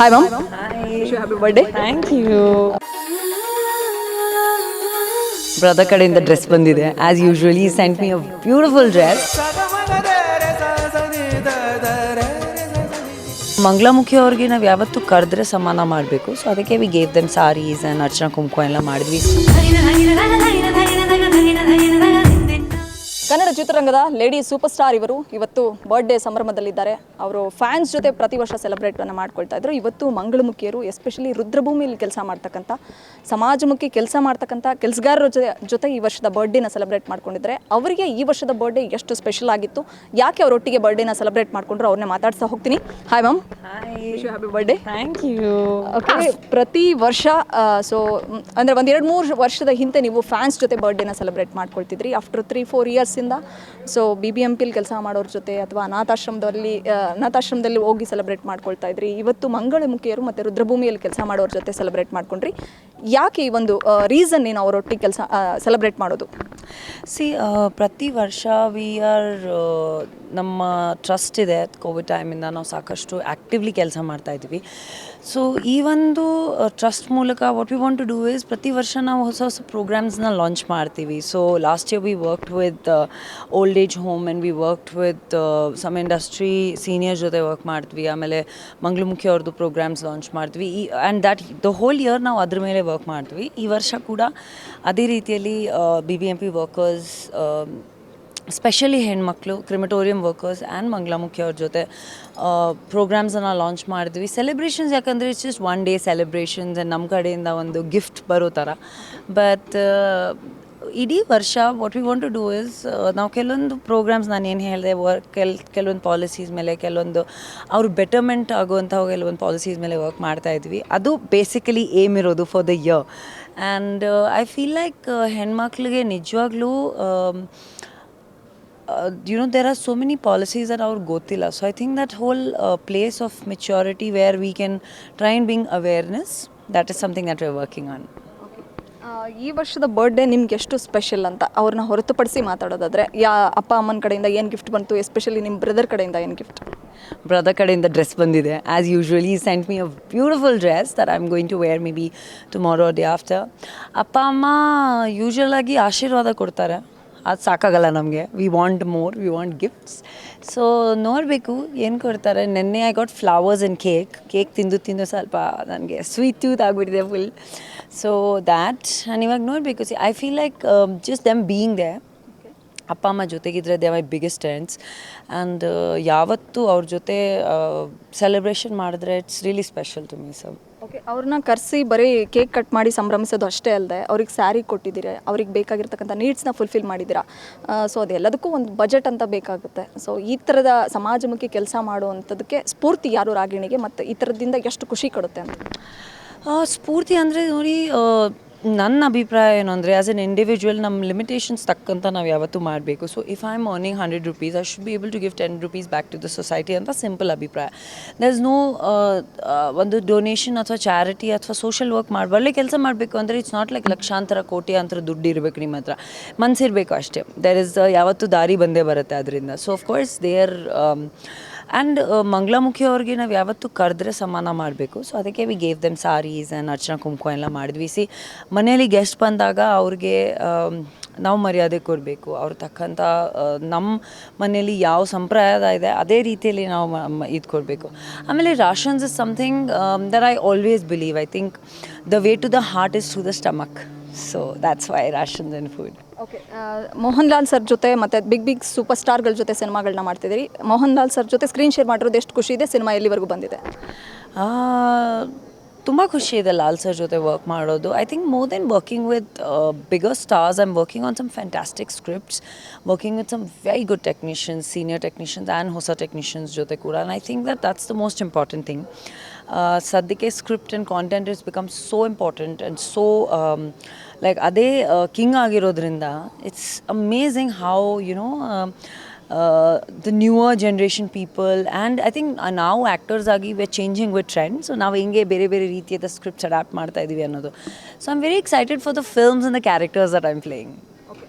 Hi, mom. Hi. Wish you happy birthday. Thank you. Brother ಕಡೆಯಿಂದ dress ಬಂದಿದೆ. As usually sent me a beautiful dress. ಮಂಗಳಮುಖಿ ಅವ್ರಿಗೆ ನಾವು ಯಾವತ್ತೂ ಕರೆದ್ರೆ ಸಮಾನ ಮಾಡಬೇಕು. ಸೊ ಅದಕ್ಕೆ we gave them saris and Archana ಕುಂಕುಮ ಎಲ್ಲ ಮಾಡಿದ್ವಿ. ಕನ್ನಡ ಚಿತ್ರರಂಗದ ಲೇಡಿ ಸೂಪರ್ ಸ್ಟಾರ್ ಇವರು ಇವತ್ತು ಬರ್ಡೇ ಸಂಭ್ರಮದಲ್ಲಿದ್ದಾರೆ. ಅವರು ಫ್ಯಾನ್ಸ್ ಜೊತೆ ಪ್ರತಿ ವರ್ಷ ಸೆಲೆಬ್ರೇಟನ್ನು ಮಾಡ್ಕೊಳ್ತಾ ಇದ್ರು. ಇವತ್ತು ಮಂಗಳಮುಖಿಯರು ಎಸ್ಪೆಷಲಿ ರುದ್ರಭೂಮಿಯಲ್ಲಿ ಕೆಲಸ ಮಾಡ್ತಕ್ಕಂಥ ಸಮಾಜಮುಖಿ ಕೆಲಸ ಮಾಡ್ತಕ್ಕಂಥ ಕೆಲಸಗಾರರ ಜೊತೆ ಈ ವರ್ಷದ ಬರ್ಡೇನ ಸೆಲೆಬ್ರೇಟ್ ಮಾಡ್ಕೊಂಡಿದ್ದಾರೆ. ಅವರಿಗೆ ಈ ವರ್ಷದ ಬರ್ಡೇ ಎಷ್ಟು ಸ್ಪೆಷಲ್ ಆಗಿತ್ತು, ಯಾಕೆ ಅವರೊಟ್ಟಿಗೆ ಬರ್ಡೇನ ಸೆಲೆಬ್ರೇಟ್ ಮಾಡ್ಕೊಂಡ್ರು, ಅವ್ರನ್ನೇ ಮಾತಾಡ್ತಾ ಹೋಗ್ತೀನಿ. Hi ma'am. Wish you happy birthday. Thank you. Okay, ಪ್ರತಿ ವರ್ಷ ಅಂದರೆ ಒಂದು 2-3 ವರ್ಷದ ಹಿಂದೆ ನೀವು ಫ್ಯಾನ್ಸ್ ಜೊತೆ ಬರ್ಡೇನ ಸೆಲೆಬ್ರೇಟ್ ಮಾಡ್ಕೊಳ್ತಿದ್ರಿ. ಆಫ್ಟರ್ 3-4 ಇಯರ್ಸಿಂದ ಸೊ BBMPಲಿ ಕೆಲಸ ಮಾಡೋರ ಜೊತೆ ಅಥವಾ ಅನಾಥಾಶ್ರಮದಲ್ಲಿ ಹೋಗಿ ಸೆಲೆಬ್ರೇಟ್ ಮಾಡ್ಕೊಳ್ತಾ ಇದ್ರಿ. ಇವತ್ತು ಮಂಗಳಮುಖಿಯರು ಮತ್ತು ರುದ್ರಭೂಮಿಯಲ್ಲಿ ಕೆಲಸ ಮಾಡೋರ ಜೊತೆ ಸೆಲೆಬ್ರೇಟ್ ಮಾಡ್ಕೊಂಡ್ರಿ. ಯಾಕೆ ಈ ಒಂದು ರೀಸನ್ ಏನು ಅವರೊಟ್ಟಿಗೆ ಕೆಲಸ ಸೆಲೆಬ್ರೇಟ್ ಮಾಡೋದು? ಪ್ರತಿ ವರ್ಷ ನಮ್ಮ ಟ್ರಸ್ಟ್ ಇದೆ. ಕೋವಿಡ್ ಟೈಮಿಂದ ನಾವು ಸಾಕಷ್ಟು ಆ್ಯಕ್ಟಿವ್ಲಿ ಕೆಲಸ ಮಾಡ್ತಾಯಿದ್ವಿ. ಸೊ ಈ ಒಂದು ಟ್ರಸ್ಟ್ ಮೂಲಕ what we want to do is ಪ್ರತಿ ವರ್ಷ ನಾವು ಹೊಸ ಹೊಸ ಪ್ರೋಗ್ರಾಮ್ಸ್ನ ಲಾಂಚ್ ಮಾಡ್ತೀವಿ. So last year we worked with old age home and we worked with some industry senior ಜೊತೆ ವರ್ಕ್ ಮಾಡ್ತೀವಿ. ಆಮೇಲೆ ಮಂಗಳಮುಖಿ ಅವ್ರದ್ದು ಪ್ರೋಗ್ರಾಮ್ಸ್ ಲಾಂಚ್ ಮಾಡ್ತೀವಿ. And that the whole year ನಾವು ಅದ್ರ ಮೇಲೆ ವರ್ಕ್ ಮಾಡ್ತೀವಿ. ಈ ವರ್ಷ ಕೂಡ ಅದೇ ರೀತಿಯಲ್ಲಿ BBMP ವರ್ಕರ್ಸ್, ಸ್ಪೆಷಲಿ ಹೆಣ್ಮಕ್ಳು, ಕ್ರಿಮಿಟೋರಿಯಂ ವರ್ಕರ್ಸ್ ಆ್ಯಂಡ್ ಮಂಗಳಮುಖಿ ಅವ್ರ ಜೊತೆ ಪ್ರೋಗ್ರಾಮ್ಸನ್ನು ಲಾಂಚ್ ಮಾಡಿದ್ವಿ. ಸೆಲೆಬ್ರೇಷನ್ಸ್ ಯಾಕಂದರೆ it's just 1 day celebrations and ನಮ್ಮ ಕಡೆಯಿಂದ ಒಂದು ಗಿಫ್ಟ್ ಬರೋ ಥರ. ಬಟ್ ಇಡೀ ವರ್ಷ what we want to do is ನಾವು ಕೆಲವೊಂದು ಪ್ರೋಗ್ರಾಮ್ಸ್ ನಾನು ಏನು ಹೇಳಿದೆ ಕೆಲವೊಂದು ಪಾಲಿಸೀಸ್ ಮೇಲೆ, ಕೆಲವೊಂದು ಅವ್ರ ಬೆಟರ್ಮೆಂಟ್ ಆಗುವಂಥ ಕೆಲವೊಂದು ಪಾಲಿಸೀಸ್ ಮೇಲೆ ವರ್ಕ್ ಮಾಡ್ತಾಯಿದ್ವಿ. ಅದು ಬೇಸಿಕಲಿ ಏಮ್ ಇರೋದು for the year. And I feel like ಹೆಣ್ಮಕ್ಳಿಗೆ ನಿಜವಾಗ್ಲೂ there are so many policies that ಅವ್ರಿಗೆ ಗೊತ್ತಿಲ್ಲ. So I think that whole place of maturity where we can try and bring awareness, that is something that we're working on. ಈ ವರ್ಷದ birthday ನಿಮ್ಗೆ ಎಷ್ಟು special ಅಂತ ಅವ್ರನ್ನ ಹೊರತುಪಡಿಸಿ ಮಾತಾಡೋದಾದರೆ ಅಪ್ಪ ಅಮ್ಮನ ಕಡೆಯಿಂದ ಏನು ಗಿಫ್ಟ್ ಬಂತು, ಎಸ್ಪೆಷಲಿ ನಿಮ್ಮ ಬ್ರದರ್ ಕಡೆಯಿಂದ ಏನು ಗಿಫ್ಟ್? ಬ್ರದರ್ ಕಡೆಯಿಂದ ಡ್ರೆಸ್ ಬಂದಿದೆ. As usually sent me a beautiful dress that I am going to wear maybe tomorrow day after. ಅಪ್ಪ ಅಮ್ಮ ಯೂಶ್ವಲಾಗಿ ಆಶೀರ್ವಾದ ಕೊಡ್ತಾರೆ. ಅದು ಸಾಕಾಗಲ್ಲ ನಮಗೆ. We want gifts. ಸೊ ನೋಡಬೇಕು ಏನು ಕೊಡ್ತಾರೆ. ನೆನ್ನೆ I got flowers and cake ತಿಂದು ಸ್ವಲ್ಪ ನನಗೆ ಸ್ವೀಟ್ ಟೂತ್ ಆಗಿಬಿಟ್ಟಿದೆ ಫುಲ್. ಸೊ ದ್ಯಾಟ್ ನಾನು ಇವಾಗ ನೋಡಬೇಕು. I feel like just them being they, ಅಪ್ಪ ಅಮ್ಮ ಜೊತೆಗಿದ್ರೆ they my biggest friends. And ಯಾವತ್ತೂ ಅವ್ರ ಜೊತೆ ಸೆಲೆಬ್ರೇಷನ್ ಮಾಡಿದ್ರೆ it's really special to me. So okay, ಅವ್ರನ್ನ ಕರೆಸಿ ಬರೀ ಕೇಕ್ ಕಟ್ ಮಾಡಿ ಸಂಭ್ರಮಿಸೋದು ಅಷ್ಟೇ ಅಲ್ಲದೆ ಅವ್ರಿಗೆ ಸ್ಯಾರಿ ಕೊಟ್ಟಿದ್ದೀರಾ, ಅವ್ರಿಗೆ ಬೇಕಾಗಿರ್ತಕ್ಕಂಥ ನೀಡ್ಸ್ನ ಫುಲ್ಫಿಲ್ ಮಾಡಿದ್ದೀರಾ. ಸೊ ಅದೆಲ್ಲದಕ್ಕೂ ಒಂದು ಬಜೆಟ್ ಅಂತ ಬೇಕಾಗುತ್ತೆ. ಸೊ ಈ ಥರದ ಸಮಾಜಮುಖಿ ಕೆಲಸ ಮಾಡುವಂಥದ್ದಕ್ಕೆ ಸ್ಫೂರ್ತಿ ಯಾರು ರಾಗಿಣಿಗೆ, ಮತ್ತು ಈ ಥರದಿಂದ ಎಷ್ಟು ಖುಷಿ ಕೊಡುತ್ತೆ ಅಂತ? ಸ್ಫೂರ್ತಿ ಅಂದರೆ ನೋಡಿ, ನನ್ನ ಅಭಿಪ್ರಾಯ ಏನು ಅಂದರೆ ಆ್ಯಸ್ ಎನ್ ಇಂಡಿವಿಜುವಲ್ ನಮ್ಮ ಲಿಮಿಟೇಷನ್ಸ್ ತಕ್ಕಂತ ನಾವು ಯಾವತ್ತೂ ಮಾಡಬೇಕು. So if I am earning 100 rupees, I should be able to give 10 rupees back to the society ಅಂತ ಸಿಂಪಲ್ ಅಭಿಪ್ರಾಯ. ದರ್ ಇಸ್ ನೋ ಒಂದು ಡೊನೇಷನ್ ಅಥವಾ ಚಾರಿಟಿ ಅಥವಾ ಸೋಷಲ್ ವರ್ಕ್ ಒಳ್ಳೆ ಕೆಲಸ ಮಾಡಬೇಕು ಅಂದರೆ ಇಟ್ಸ್ ನಾಟ್ ಲೈಕ್ ಲಕ್ಷಾಂತರ ಕೋಟ್ಯಾಂತರ ದುಡ್ಡು ಇರಬೇಕು ನಿಮ್ಮ ಹತ್ರ, ಮನಸ್ಸಿರಬೇಕು ಅಷ್ಟೇ. ದರ್ ಇಸ್ ಯಾವತ್ತೂ ದಾರಿ ಬಂದೇ ಬರುತ್ತೆ ಅದರಿಂದ. ಸೊ ಆಫ್ಕೋರ್ಸ್ ದೇರ್ ಆ್ಯಂಡ್ ಮಂಗಳಮುಖಿ ಅವ್ರಿಗೆ ನಾವು ಯಾವತ್ತೂ ಕರೆದ್ರೆ ಸಮಾನ ಮಾಡಬೇಕು. ಸೊ ಅದಕ್ಕೆ we gave them saris and Archana ಕುಂಕುಮ ಎಲ್ಲ ಮಾಡಿದ್ವಿ. ಮನೇಲಿ ಗೆಸ್ಟ್ ಬಂದಾಗ ಅವ್ರಿಗೆ ನಾವು ಮರ್ಯಾದೆ ಕೊಡಬೇಕು. ಅವ್ರ ತಕ್ಕಂಥ ನಮ್ಮ ಮನೇಲಿ ಯಾವ ಸಂಪ್ರದಾಯ ಇದೆ ಅದೇ ರೀತಿಯಲ್ಲಿ ನಾವು ಇದು ಕೊಡಬೇಕು. ಆಮೇಲೆ rations is something that I always believe. I think the way to the heart is to the stomach. So that's why rations and food. Okay, Mohan Lal sir ಜೊತೆ ಮತ್ತು ಬಿಗ್ ಸೂಪರ್ ಸ್ಟಾರ್ಗಳ ಜೊತೆ ಸಿನಿಮಾಗಳನ್ನ ಮಾಡ್ತಿದ್ದೀರಿ. ಮೋಹನ್ ಲಾಲ್ ಸರ್ ಜೊತೆ ಸ್ಕ್ರೀನ್ ಶೇರ್ ಮಾಡಿರೋದು ಎಷ್ಟು ಖುಷಿ ಇದೆ? ಸಿನಿಮಾ ಎಲ್ಲಿವರೆಗೂ ಬಂದಿದೆ? ತುಂಬ ಖುಷಿ ಇದೆ ಲಾಲ್ ಸರ್ ಜೊತೆ ವರ್ಕ್ ಮಾಡೋದು. I think more than working with bigger stars, I am working on some fantastic scripts, working with some very good technicians, senior technicians and ಹೊಸ ಟೆಕ್ನಿಷಿಯನ್ಸ್ ಜೊತೆ ಕೂಡ. And I think that's the most important thing. ಸದ್ಯಕ್ಕೆ script and content is become so important and so like ಅದೇ king ಆಗಿರೋದ್ರಿಂದ it's amazing how the newer generation people, and I think now actors agi we're changing with trends. So ನಾವು ಹಿಂಗೆ ಬೇರೆ ಬೇರೆ ರೀತಿಯಾದ scripts adapt ಮಾಡ್ತಾ ಇದ್ದೀವಿ ಅನ್ನೋದು. So I'm very excited for the films and the characters that I'm playing. Okay,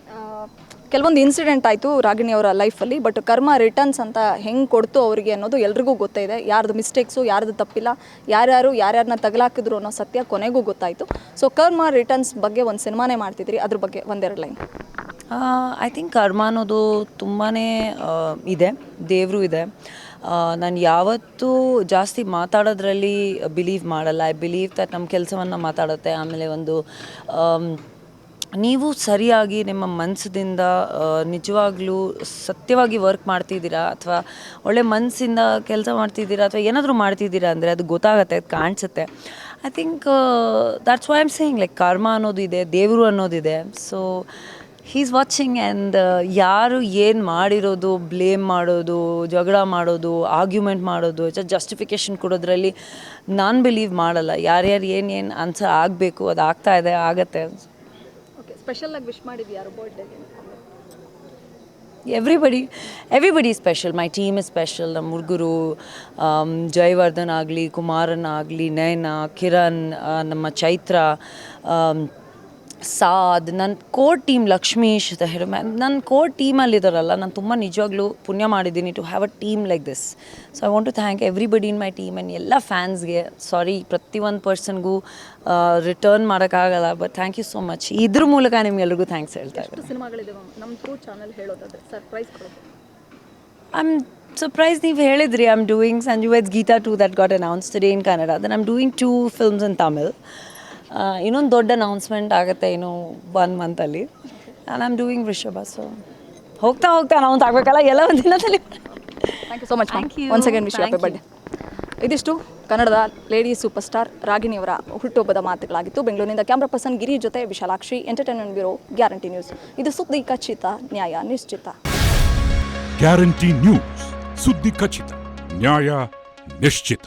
ಕೆಲವೊಂದು incident ಆಯಿತು ರಾಗಿಣಿ ಅವರ ಲೈಫಲ್ಲಿ, ಬಟ್ ಕರ್ಮ ರಿಟರ್ನ್ಸ್ ಅಂತ ಹೆಂಗೆ ಕೊಡ್ತು ಅವರಿಗೆ ಅನ್ನೋದು ಎಲ್ರಿಗೂ ಗೊತ್ತಿದೆ. ಯಾರ್ದು ಮಿಸ್ಟೇಕ್ಸು, ಯಾರ್ದು ತಪ್ಪಿಲ್ಲ, ಯಾರ್ಯಾರನ್ನ ತಗಲಾಕಿದ್ರು ಅನ್ನೋ ಸತ್ಯ ಕೊನೆಗೂ ಗೊತ್ತಾಯಿತು. ಸೊ ಕರ್ಮ ರಿಟರ್ನ್ಸ್ ಬಗ್ಗೆ ಒಂದು ಸಿನಿಮಾನೇ ಮಾಡ್ತಿದ್ರಿ, ಅದ್ರ ಬಗ್ಗೆ ಒಂದೆರಡು ಲೈನ್. ಐ ಥಿಂಕ್ ಕರ್ಮ ಅನ್ನೋದು ತುಂಬಾ ಇದೆ, ದೇವರು ಇದೆ. ನಾನು ಯಾವತ್ತೂ ಜಾಸ್ತಿ ಮಾತಾಡೋದ್ರಲ್ಲಿ ಬಿಲೀವ್ ಮಾಡಲ್ಲ. ಐ ಬಿಲೀವ್ ದಟ್ ನಮ್ಮ ಕೆಲಸವನ್ನು ಮಾತಾಡುತ್ತೆ. ಆಮೇಲೆ ಒಂದು ನೀವು ಸರಿಯಾಗಿ ನಿಮ್ಮ ಮನಸ್ಸಿಂದ ನಿಜವಾಗ್ಲೂ ಸತ್ಯವಾಗಿ ವರ್ಕ್ ಮಾಡ್ತಿದ್ದೀರಾ, ಅಥವಾ ಒಳ್ಳೆ ಮನಸ್ಸಿಂದ ಕೆಲಸ ಮಾಡ್ತಿದ್ದೀರಾ, ಅಥವಾ ಏನಾದರೂ ಮಾಡ್ತಿದ್ದೀರಾ ಅಂದರೆ ಅದು ಗೊತ್ತಾಗುತ್ತೆ, ಅದು ಕಾಣಿಸುತ್ತೆ. I think that's why I am saying like ಕರ್ಮ ಅನ್ನೋದು ಇದೆ, ದೇವರು ಅನ್ನೋದಿದೆ. So he's watching. ಆ್ಯಂಡ್ ಯಾರು ಏನು ಮಾಡಿರೋದು, ಬ್ಲೇಮ್ ಮಾಡೋದು, ಜಗಳ ಮಾಡೋದು, ಆರ್ಗ್ಯುಮೆಂಟ್ ಮಾಡೋದು, ಜಸ್ಟಿಫಿಕೇಷನ್ ಕೊಡೋದ್ರಲ್ಲಿ ನಾನು ಬಿಲೀವ್ ಮಾಡಲ್ಲ. ಯಾರ್ಯಾರು ಏನೇನು ಆನ್ಸರ್ ಆಗಬೇಕು ಅದು ಆಗ್ತಾ ಇದೆ, ಆಗತ್ತೆ. ಓಕೆ, ಸ್ಪೆಷಲಾಗಿ ವಿಶ್ ಮಾಡಿದ್ದು ಯಾರು ಬರ್ಡೇಗೆ? Everybody special. My team is special. ನಮ್ಮ ಹುಡುಗರು ಜಯವರ್ಧನ್ ಆಗಲಿ, ಕುಮಾರನ್ ಆಗಲಿ, ನಯನ, ಕಿರಣ್, ನಮ್ಮ ಚೈತ್ರ, ಸಾದ್, ನನ್ನ ಕೋರ್ ಟೀಮ್, ಲಕ್ಷ್ಮೀಶ್, ನನ್ನ ಕೋರ್ ಟೀಮಲ್ಲಿದ್ದಾರಲ್ಲ, ನಾನು ತುಂಬ ನಿಜವಾಗ್ಲೂ ಪುಣ್ಯ ಮಾಡಿದ್ದೀನಿ to have a team like this. So I want to thank everybody in my team and ಎಲ್ಲ ಫ್ಯಾನ್ಸ್ಗೆ. ಸಾರಿ ಪ್ರತಿಯೊಂದು ಪರ್ಸನ್ಗೂ ರಿಟರ್ನ್ ಮಾಡೋಕ್ಕಾಗಲ್ಲ, but thank you so much. ಇದ್ರ ಮೂಲಕ ನಿಮ್ಗೆಲ್ರಿಗೂ ಥ್ಯಾಂಕ್ಸ್ ಹೇಳ್ತಾ ಇದ್ದೀನಿ. ಸಿನಿಮಾಗಳಿದೆ ನಮ್ಮ ಥ್ರೂ ಚಾನಲ್ ಹೇಳೋದಾದ್ರೆ ಸರ್ಪ್ರೈಸ್ ಕೊಡೋದು. I am surprise. ನೀವು ಹೇಳಿದ್ರಿ I am doing Sanju weds Geetha 2 that got announced today in Kannada. Then I'm doing 2 films in Tamil. ಇನ್ನೊಂದು ದೊಡ್ಡ ಅನೌನ್ಸ್ಮೆಂಟ್ ಆಗುತ್ತೆ ಇನ್ನು 1 ಮಂತಲ್ಲಿ. And I am doing Vrishabha. So ಹೋಗ್ತಾ ಅನೌನ್ಸ್ ಆಗಬೇಕಲ್ಲ ಎಲ್ಲ ಒಂದು ದಿನದಲ್ಲಿ. Thank you so much. Once again wish happy birthday. ಇದಿಷ್ಟು ಕನ್ನಡದ ಲೇಡಿ ಸೂಪರ್ ಸ್ಟಾರ್ ರಾಗಿಣಿಯವರ ಹುಟ್ಟುಹಬ್ಬದ ಮಾತುಗಳಾಗಿತ್ತು. ಬೆಂಗಳೂರಿನಿಂದ ಕ್ಯಾಮ್ರಾ ಪರ್ಸನ್ ಗಿರಿ ಜೊತೆ Vishalakshi, entertainment bureau, guarantee news. ಇದು ಸುದ್ದಿ ಖಚಿತ, ನ್ಯಾಯ ನಿಶ್ಚಿತ. ಗ್ಯಾರಂಟಿ ನ್ಯೂಸ್, ಸುದ್ದಿ ಖಚಿತ, ನ್ಯಾಯ ನಿಶ್ಚಿತ.